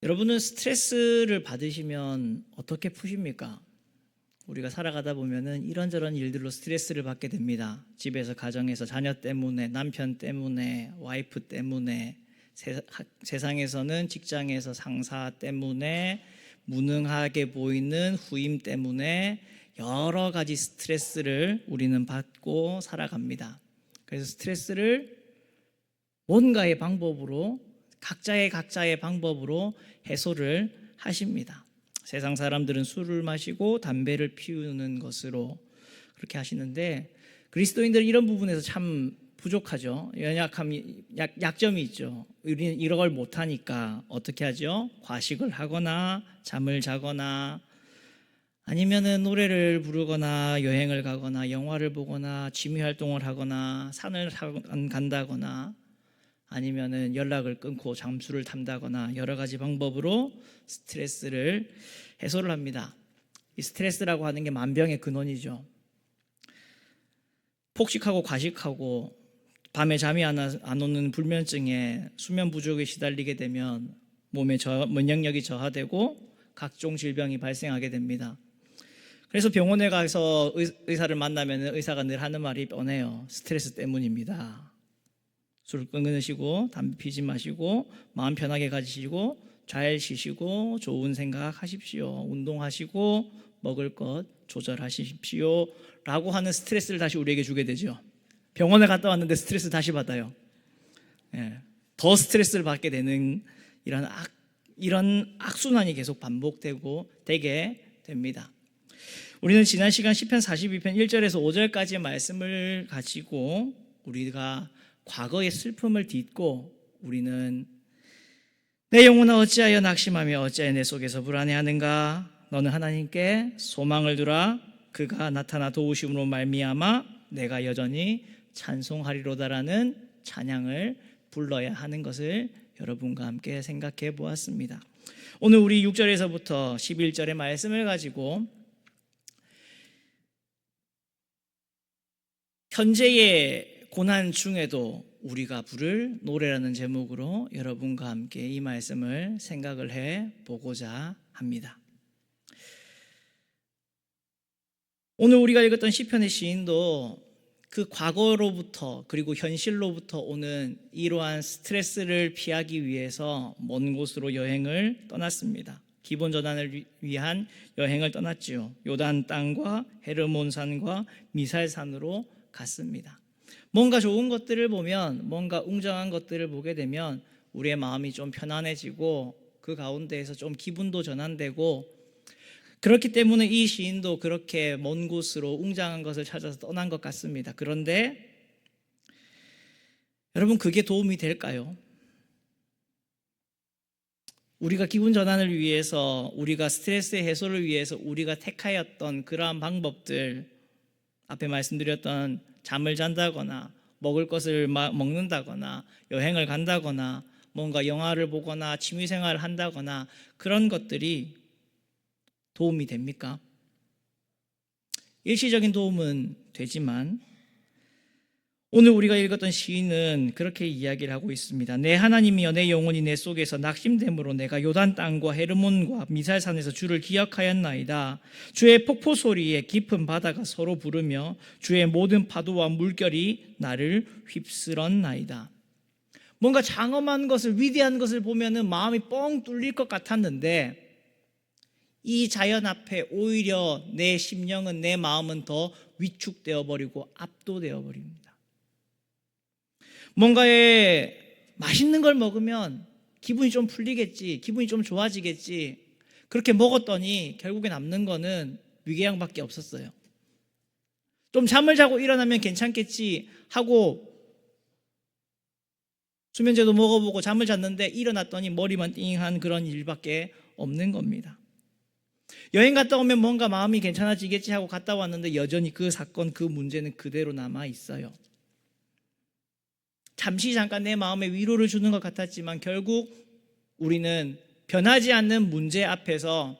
여러분은 스트레스를 받으시면 어떻게 푸십니까? 우리가 살아가다 보면은 이런저런 일들로 스트레스를 받게 됩니다. 집에서, 가정에서, 자녀 때문에, 남편 때문에, 와이프 때문에, 세상에서는 직장에서 상사 때문에, 무능하게 보이는 후임 때문에 여러 가지 스트레스를 우리는 받고 살아갑니다. 그래서 스트레스를 뭔가의 방법으로, 각자의 방법으로 해소를 하십니다. 세상 사람들은 술을 마시고 담배를 피우는 것으로 그렇게 하시는데, 그리스도인들은 이런 부분에서 참 부족하죠. 약점이 있죠. 우리는 이런 걸 못하니까 어떻게 하죠? 과식을 하거나 잠을 자거나, 아니면은 노래를 부르거나 여행을 가거나 영화를 보거나 취미 활동을 하거나 산을 간다거나, 아니면은 연락을 끊고 잠수를 탄다거나 여러 가지 방법으로 스트레스를 해소를 합니다. 이 스트레스라고 하는 게 만병의 근원이죠. 폭식하고 과식하고 밤에 잠이 안 오는 불면증에 수면 부족에 시달리게 되면 몸의 면역력이 저하되고 각종 질병이 발생하게 됩니다. 그래서 병원에 가서 의사를 만나면 의사가 늘 하는 말이 뻔해요. 스트레스 때문입니다. 술 끊으시고 담배 피지 마시고 마음 편하게 가지시고 잘 쉬시고 좋은 생각하십시오. 운동하시고 먹을 것 조절하십시오 라고 하는 스트레스를 다시 우리에게 주게 되죠. 병원에 갔다 왔는데 스트레스 다시 받아요. 더 스트레스를 받게 되는 이런 악순환이 계속 반복되고 되게 됩니다. 우리는 지난 시간 시편 42편 1절에서 5절까지의 말씀을 가지고 우리가 과거의 슬픔을 딛고 우리는 내 영혼아 어찌하여 낙심하며 어찌하여 내 속에서 불안해하는가? 너는 하나님께 소망을 두라. 그가 나타나 도우심으로 말미암아 내가 여전히 찬송하리로다라는 찬양을 불러야 하는 것을 여러분과 함께 생각해 보았습니다. 오늘 우리 6절에서부터 11절의 말씀을 가지고 현재의 고난 중에도 우리가 부를 노래라는 제목으로 여러분과 함께 이 말씀을 생각을 해 보고자 합니다. 오늘 우리가 읽었던 시편의 시인도 그 과거로부터 그리고 현실로부터 오는 이러한 스트레스를 피하기 위해서 먼 곳으로 여행을 떠났습니다. 기본 전환을 위한 여행을 떠났지요. 요단 땅과 헤르몬 산과 미살 산으로 갔습니다. 뭔가 좋은 것들을 보면, 뭔가 웅장한 것들을 보게 되면 우리의 마음이 좀 편안해지고 그 가운데에서 좀 기분도 전환되고, 그렇기 때문에 이 시인도 그렇게 먼 곳으로 웅장한 것을 찾아서 떠난 것 같습니다. 그런데 여러분, 그게 도움이 될까요? 우리가 기분 전환을 위해서, 우리가 스트레스 해소를 위해서 우리가 택하였던 그러한 방법들, 앞에 말씀드렸던 잠을 잔다거나 먹을 것을 먹는다거나 여행을 간다거나 뭔가 영화를 보거나 취미생활을 한다거나 그런 것들이 도움이 됩니까? 일시적인 도움은 되지만 오늘 우리가 읽었던 시인은 그렇게 이야기를 하고 있습니다. 내 하나님이여, 내 영혼이 내 속에서 낙심됨으로 내가 요단 땅과 헤르몬과 미살산에서 주를 기억하였나이다. 주의 폭포 소리에 깊은 바다가 서로 부르며 주의 모든 파도와 물결이 나를 휩쓸었나이다. 뭔가 장엄한 것을, 위대한 것을 보면은 마음이 뻥 뚫릴 것 같았는데 이 자연 앞에 오히려 내 심령은, 내 마음은 더 위축되어 버리고 압도되어 버립니다. 뭔가에 맛있는 걸 먹으면 기분이 좀 풀리겠지, 기분이 좀 좋아지겠지, 그렇게 먹었더니 결국에 남는 거는 위궤양밖에 없었어요. 좀 잠을 자고 일어나면 괜찮겠지 하고 수면제도 먹어보고 잠을 잤는데 일어났더니 머리만 띵한 그런 일밖에 없는 겁니다. 여행 갔다 오면 뭔가 마음이 괜찮아지겠지 하고 갔다 왔는데 여전히 그 사건, 그 문제는 그대로 남아 있어요. 잠깐 내 마음에 위로를 주는 것 같았지만 결국 우리는 변하지 않는 문제 앞에서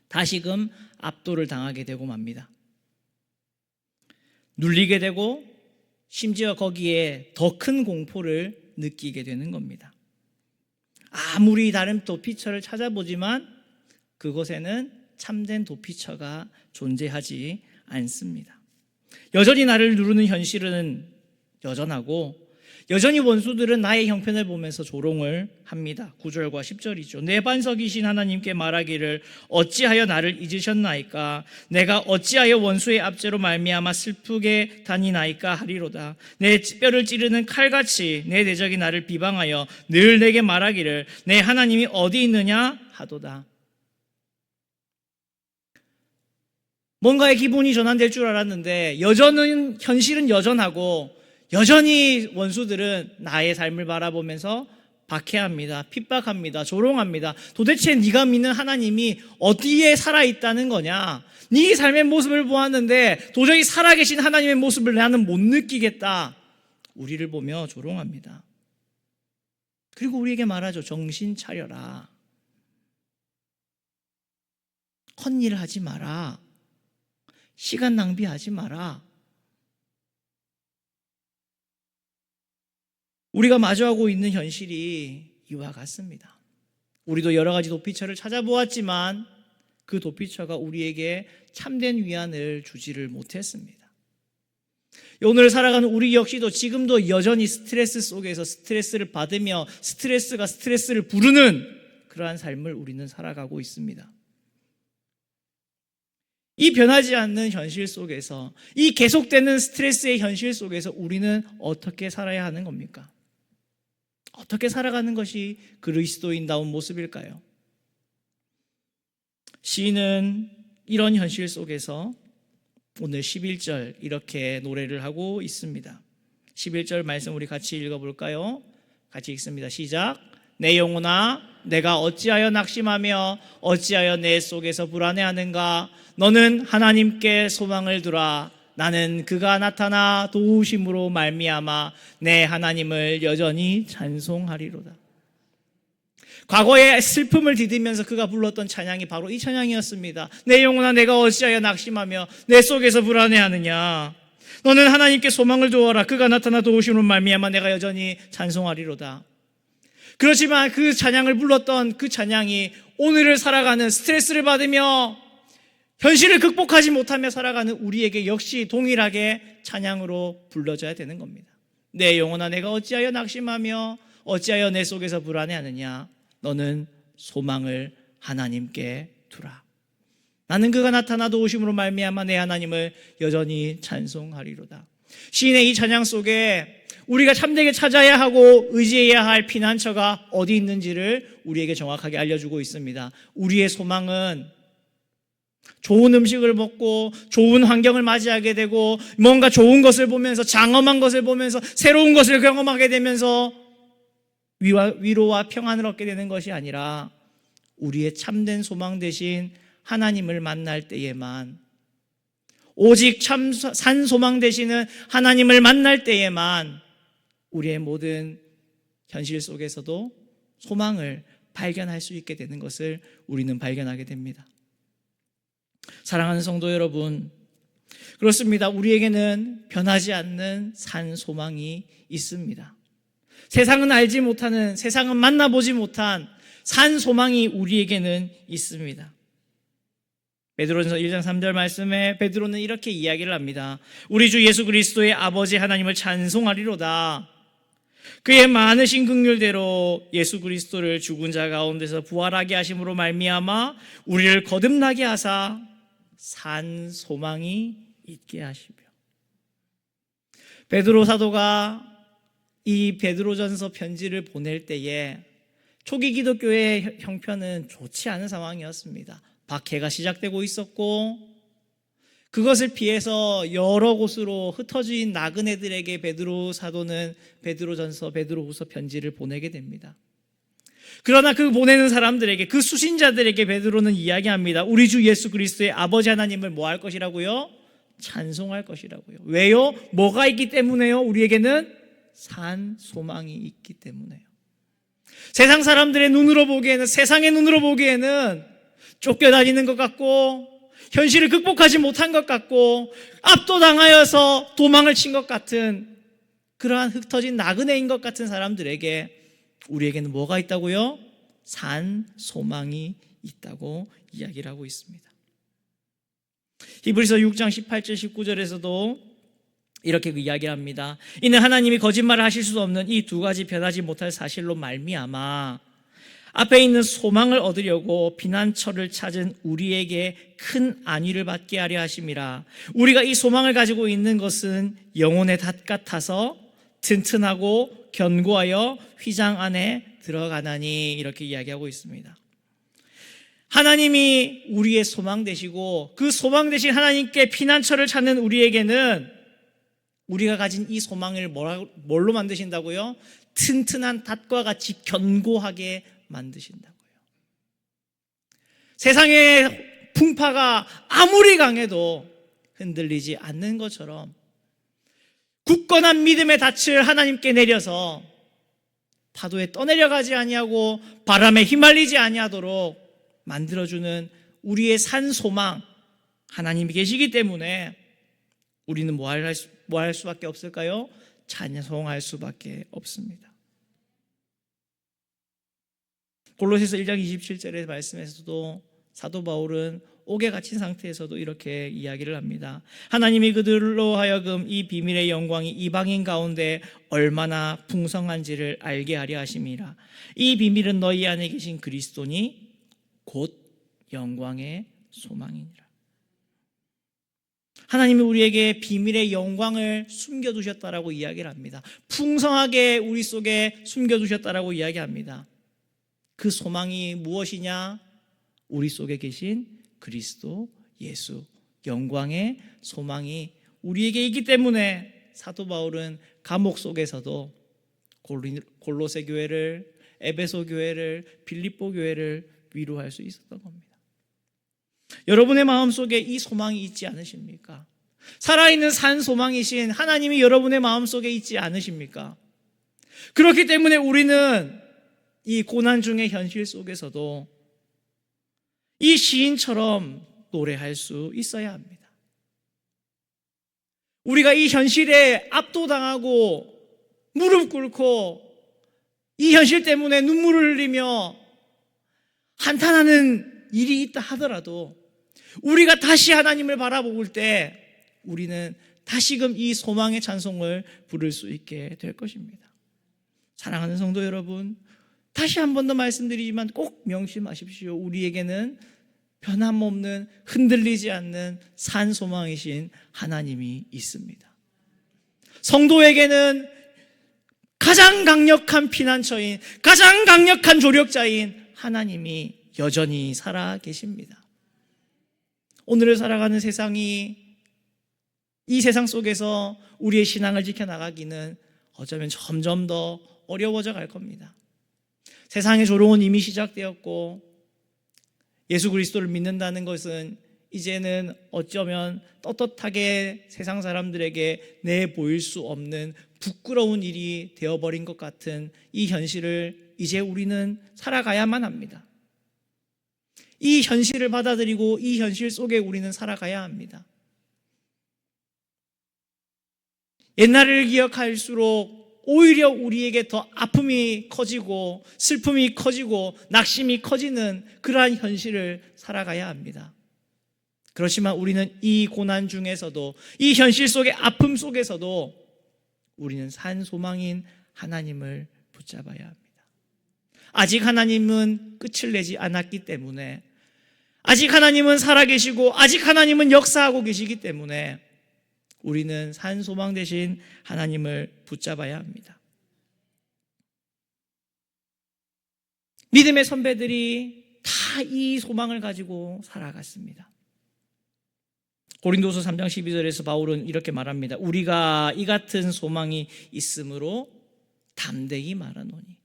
다시금 압도를 당하게 되고 맙니다. 눌리게 되고 심지어 거기에 더 큰 공포를 느끼게 되는 겁니다. 아무리 다른 도피처를 찾아보지만 그곳에는 참된 도피처가 존재하지 않습니다. 여전히 나를 누르는 현실은 여전하고 여전히 원수들은 나의 형편을 보면서 조롱을 합니다. 9절과 10절이죠. 내 반석이신 하나님께 말하기를 어찌하여 나를 잊으셨나이까? 내가 어찌하여 원수의 압제로 말미암아 슬프게 다니나이까 하리로다. 내 뼈를 찌르는 칼같이 내 대적이 나를 비방하여 늘 내게 말하기를 내 하나님이 어디 있느냐 하도다. 뭔가의 기분이 전환될 줄 알았는데 현실은 여전하고 여전히 원수들은 나의 삶을 바라보면서 박해합니다. 핍박합니다. 조롱합니다. 도대체 네가 믿는 하나님이 어디에 살아있다는 거냐? 네 삶의 모습을 보았는데 도저히 살아계신 하나님의 모습을 나는 못 느끼겠다. 우리를 보며 조롱합니다. 그리고 우리에게 말하죠. 정신 차려라. 헛일 하지 마라. 시간 낭비하지 마라. 우리가 마주하고 있는 현실이 이와 같습니다. 우리도 여러 가지 도피처를 찾아보았지만 그 도피처가 우리에게 참된 위안을 주지를 못했습니다. 오늘 살아가는 우리 역시도 지금도 여전히 스트레스 속에서 스트레스를 받으며 스트레스가 스트레스를 부르는 그러한 삶을 우리는 살아가고 있습니다. 이 변하지 않는 현실 속에서, 이 계속되는 스트레스의 현실 속에서 우리는 어떻게 살아야 하는 겁니까? 어떻게 살아가는 것이 그리스도인다운 모습일까요? 시인은 이런 현실 속에서 오늘 11절 이렇게 노래를 하고 있습니다. 11절 말씀 우리 같이 읽어볼까요? 같이 읽습니다. 시작. 내 영혼아 내가 어찌하여 낙심하며 어찌하여 내 속에서 불안해하는가? 너는 하나님께 소망을 두라. 나는 그가 나타나 도우심으로 말미암아 내 하나님을 여전히 찬송하리로다. 과거의 슬픔을 디디면서 그가 불렀던 찬양이 바로 이 찬양이었습니다. 내 영혼아 내가 어찌하여 낙심하며 내 속에서 불안해하느냐? 너는 하나님께 소망을 두어라. 그가 나타나 도우심으로 말미암아 내가 여전히 찬송하리로다. 그렇지만 그 찬양을 불렀던 그 찬양이 오늘을 살아가는 스트레스를 받으며 현실을 극복하지 못하며 살아가는 우리에게 역시 동일하게 찬양으로 불러져야 되는 겁니다. 내 영혼아 내가 어찌하여 낙심하며 어찌하여 내 속에서 불안해하느냐? 너는 소망을 하나님께 두라. 나는 그가 나타나 도우심으로 말미암아 내 하나님을 여전히 찬송하리로다. 시인의 이 찬양 속에 우리가 참되게 찾아야 하고 의지해야 할 피난처가 어디 있는지를 우리에게 정확하게 알려주고 있습니다. 우리의 소망은 좋은 음식을 먹고 좋은 환경을 맞이하게 되고 뭔가 좋은 것을 보면서 장엄한 것을 보면서 새로운 것을 경험하게 되면서 위로와 평안을 얻게 되는 것이 아니라 우리의 참된 소망 대신 하나님을 만날 때에만, 오직 산 소망 되시는 하나님을 만날 때에만 우리의 모든 현실 속에서도 소망을 발견할 수 있게 되는 것을 우리는 발견하게 됩니다. 사랑하는 성도 여러분, 그렇습니다. 우리에게는 변하지 않는 산 소망이 있습니다. 세상은 알지 못하는, 세상은 만나보지 못한 산 소망이 우리에게는 있습니다. 베드로전서 1장 3절 말씀에 베드로는 이렇게 이야기를 합니다. 우리 주 예수 그리스도의 아버지 하나님을 찬송하리로다. 그의 많으신 긍휼대로 예수 그리스도를 죽은 자 가운데서 부활하게 하심으로 말미암아 우리를 거듭나게 하사 산 소망이 있게 하시며. 베드로 사도가 이 베드로전서 편지를 보낼 때에 초기 기독교의 형편은 좋지 않은 상황이었습니다. 박해가 시작되고 있었고 그것을 피해서 여러 곳으로 흩어진 나그네들에게 베드로 사도는 베드로전서, 베드로후서 편지를 보내게 됩니다. 그러나 그 보내는 사람들에게, 그 수신자들에게 베드로는 이야기합니다. 우리 주 예수 그리스도의 아버지 하나님을 뭐 할 것이라고요? 찬송할 것이라고요. 왜요? 뭐가 있기 때문에요? 우리에게는 산 소망이 있기 때문에요. 세상 사람들의 눈으로 보기에는, 세상의 눈으로 보기에는 쫓겨다니는 것 같고 현실을 극복하지 못한 것 같고 압도당하여서 도망을 친 것 같은 그러한 흩어진 나그네인 것 같은 사람들에게 우리에게는 뭐가 있다고요? 산 소망이 있다고 이야기를 하고 있습니다. 히브리서 6장 18절 19절에서도 이렇게 이야기를 합니다. 이는 하나님이 거짓말을 하실 수 없는 이 두 가지 변하지 못할 사실로 말미암아 앞에 있는 소망을 얻으려고 피난처를 찾은 우리에게 큰 안위를 받게 하려 하심이라. 우리가 이 소망을 가지고 있는 것은 영혼의 닷 같아서 튼튼하고 견고하여 휘장 안에 들어가나니, 이렇게 이야기하고 있습니다. 하나님이 우리의 소망 되시고 그 소망 되신 하나님께 피난처를 찾는 우리에게는 우리가 가진 이 소망을 뭘로 만드신다고요? 튼튼한 닷과 같이 견고하게 만드신다고요. 세상의 풍파가 아무리 강해도 흔들리지 않는 것처럼 굳건한 믿음의 닻을 하나님께 내려서 파도에 떠내려가지 아니하고 바람에 휘말리지 아니하도록 만들어주는 우리의 산 소망 하나님이 계시기 때문에 우리는 뭐 할 수밖에 없을까요? 찬송할 수밖에 없습니다. 골로새서 1장 27절의 말씀에서도 사도 바울은 옥에 갇힌 상태에서도 이렇게 이야기를 합니다. 하나님이 그들로 하여금 이 비밀의 영광이 이방인 가운데 얼마나 풍성한지를 알게 하려 하심이라. 이 비밀은 너희 안에 계신 그리스도니 곧 영광의 소망이니라. 하나님이 우리에게 비밀의 영광을 숨겨두셨다라고 이야기를 합니다. 풍성하게 우리 속에 숨겨두셨다라고 이야기합니다. 그 소망이 무엇이냐? 우리 속에 계신 그리스도 예수, 영광의 소망이 우리에게 있기 때문에 사도 바울은 감옥 속에서도 골로새 교회를, 에베소 교회를, 빌립보 교회를 위로할 수 있었던 겁니다. 여러분의 마음속에 이 소망이 있지 않으십니까? 살아있는 산 소망이신 하나님이 여러분의 마음속에 있지 않으십니까? 그렇기 때문에 우리는 이 고난 중의 현실 속에서도 이 시인처럼 노래할 수 있어야 합니다. 우리가 이 현실에 압도당하고 무릎 꿇고 이 현실 때문에 눈물을 흘리며 한탄하는 일이 있다 하더라도 우리가 다시 하나님을 바라볼 때 우리는 다시금 이 소망의 찬송을 부를 수 있게 될 것입니다. 사랑하는 성도 여러분, 다시 한 번 더 말씀드리지만 꼭 명심하십시오. 우리에게는 변함없는 흔들리지 않는 산 소망이신 하나님이 있습니다. 성도에게는 가장 강력한 피난처인, 가장 강력한 조력자인 하나님이 여전히 살아 계십니다. 오늘을 살아가는 세상이, 이 세상 속에서 우리의 신앙을 지켜나가기는 어쩌면 점점 더 어려워져 갈 겁니다. 세상의 조롱은 이미 시작되었고 예수 그리스도를 믿는다는 것은 이제는 어쩌면 떳떳하게 세상 사람들에게 내보일 수 없는 부끄러운 일이 되어버린 것 같은 이 현실을 이제 우리는 살아가야만 합니다. 이 현실을 받아들이고 이 현실 속에 우리는 살아가야 합니다. 옛날을 기억할수록 오히려 우리에게 더 아픔이 커지고 슬픔이 커지고 낙심이 커지는 그러한 현실을 살아가야 합니다. 그렇지만 우리는 이 고난 중에서도, 이 현실 속의 아픔 속에서도 우리는 산 소망인 하나님을 붙잡아야 합니다. 아직 하나님은 끝을 내지 않았기 때문에, 아직 하나님은 살아계시고 아직 하나님은 역사하고 계시기 때문에 우리는 산 소망 되신 하나님을 붙잡아야 합니다. 믿음의 선배들이 다 이 소망을 가지고 살아갔습니다. 고린도서 3장 12절에서 바울은 이렇게 말합니다. 우리가 이 같은 소망이 있으므로 담대히 말하노니.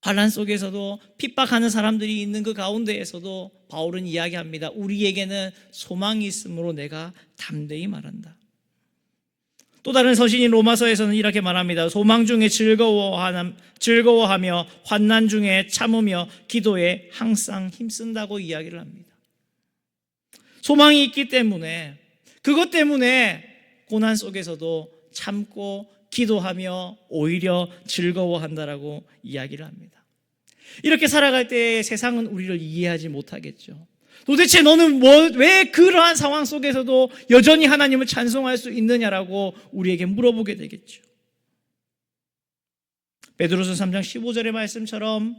환난 속에서도 핍박하는 사람들이 있는 그 가운데에서도 바울은 이야기합니다. 우리에게는 소망이 있으므로 내가 담대히 말한다. 또 다른 서신인 로마서에서는 이렇게 말합니다. 소망 중에 즐거워하며 환난 중에 참으며 기도에 항상 힘쓴다고 이야기를 합니다. 소망이 있기 때문에, 그것 때문에 고난 속에서도 참고 기도하며 오히려 즐거워한다라고 이야기를 합니다. 이렇게 살아갈 때 세상은 우리를 이해하지 못하겠죠. 도대체 너는 왜 그러한 상황 속에서도 여전히 하나님을 찬송할 수 있느냐라고 우리에게 물어보게 되겠죠. 베드로서 3장 15절의 말씀처럼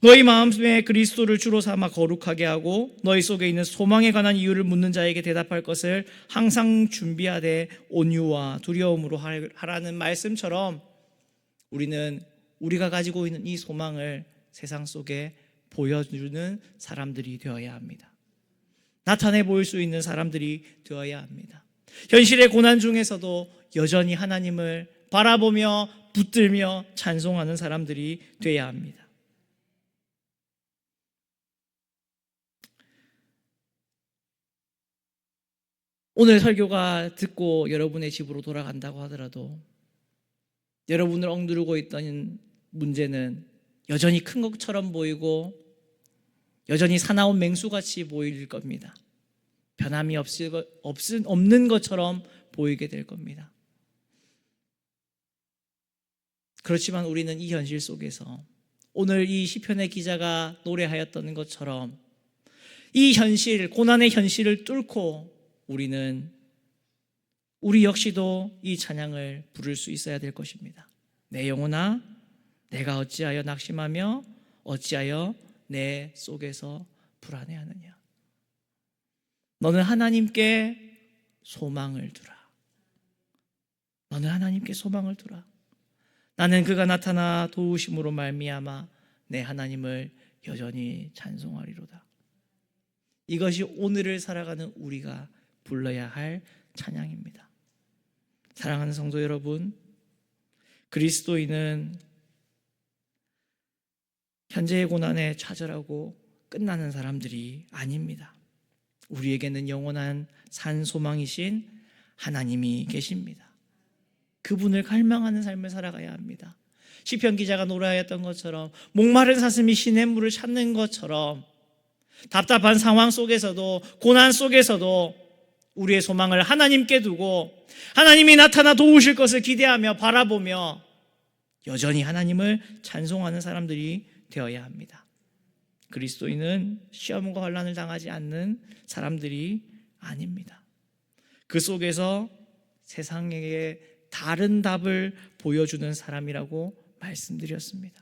너희 마음에 그리스도를 주로 삼아 거룩하게 하고 너희 속에 있는 소망에 관한 이유를 묻는 자에게 대답할 것을 항상 준비하되 온유와 두려움으로 하라는 말씀처럼 우리는 우리가 가지고 있는 이 소망을 세상 속에 보여주는 사람들이 되어야 합니다. 나타내 보일 수 있는 사람들이 되어야 합니다. 현실의 고난 중에서도 여전히 하나님을 바라보며 붙들며 찬송하는 사람들이 되어야 합니다. 오늘 설교가 듣고 여러분의 집으로 돌아간다고 하더라도 여러분을 억누르고 있던 문제는 여전히 큰 것처럼 보이고 여전히 사나운 맹수같이 보일 겁니다. 변함이 없는 것처럼 보이게 될 겁니다. 그렇지만 우리는 이 현실 속에서 오늘 이 시편의 기자가 노래하였던 것처럼 이 현실, 고난의 현실을 뚫고 우리 역시도 이 찬양을 부를 수 있어야 될 것입니다. 내 영혼아, 내가 어찌하여 낙심하며 어찌하여 내 속에서 불안해하느냐. 너는 하나님께 소망을 두라. 너는 하나님께 소망을 두라. 나는 그가 나타나 도우심으로 말미암아 내 하나님을 여전히 찬송하리로다. 이것이 오늘을 살아가는 우리가 불러야 할 찬양입니다. 사랑하는 성도 여러분, 그리스도인은 현재의 고난에 좌절하고 끝나는 사람들이 아닙니다. 우리에게는 영원한 산 소망이신 하나님이 계십니다. 그분을 갈망하는 삶을 살아가야 합니다. 시편 기자가 노래하였던 것처럼 목마른 사슴이 시냇물을 찾는 것처럼 답답한 상황 속에서도 고난 속에서도 우리의 소망을 하나님께 두고 하나님이 나타나 도우실 것을 기대하며 바라보며 여전히 하나님을 찬송하는 사람들이 되어야 합니다. 그리스도인은 시험과 환난을 당하지 않는 사람들이 아닙니다. 그 속에서 세상에게 다른 답을 보여주는 사람이라고 말씀드렸습니다.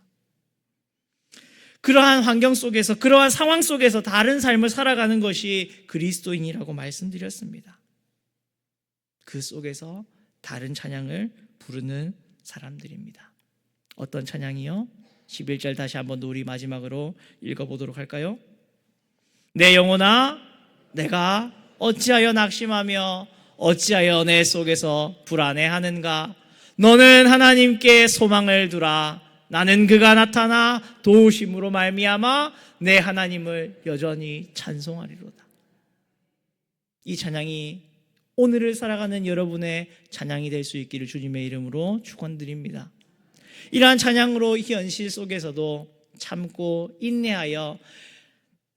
그러한 환경 속에서, 그러한 상황 속에서 다른 삶을 살아가는 것이 그리스도인이라고 말씀드렸습니다. 그 속에서 다른 찬양을 부르는 사람들입니다. 어떤 찬양이요? 11절 다시 한번 우리 마지막으로 읽어보도록 할까요? 내 영혼아, 내가 어찌하여 낙심하며 어찌하여 내 속에서 불안해하는가? 너는 하나님께 소망을 두라. 나는 그가 나타나 도우심으로 말미암아 내 하나님을 여전히 찬송하리로다. 이 찬양이 오늘을 살아가는 여러분의 찬양이 될 수 있기를 주님의 이름으로 축원드립니다. 이러한 찬양으로 현실 속에서도 참고 인내하여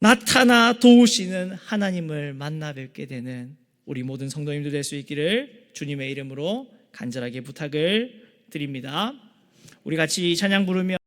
나타나 도우시는 하나님을 만나 뵙게 되는 우리 모든 성도님들 될 수 있기를 주님의 이름으로 간절하게 부탁을 드립니다. 우리 같이 찬양 부르며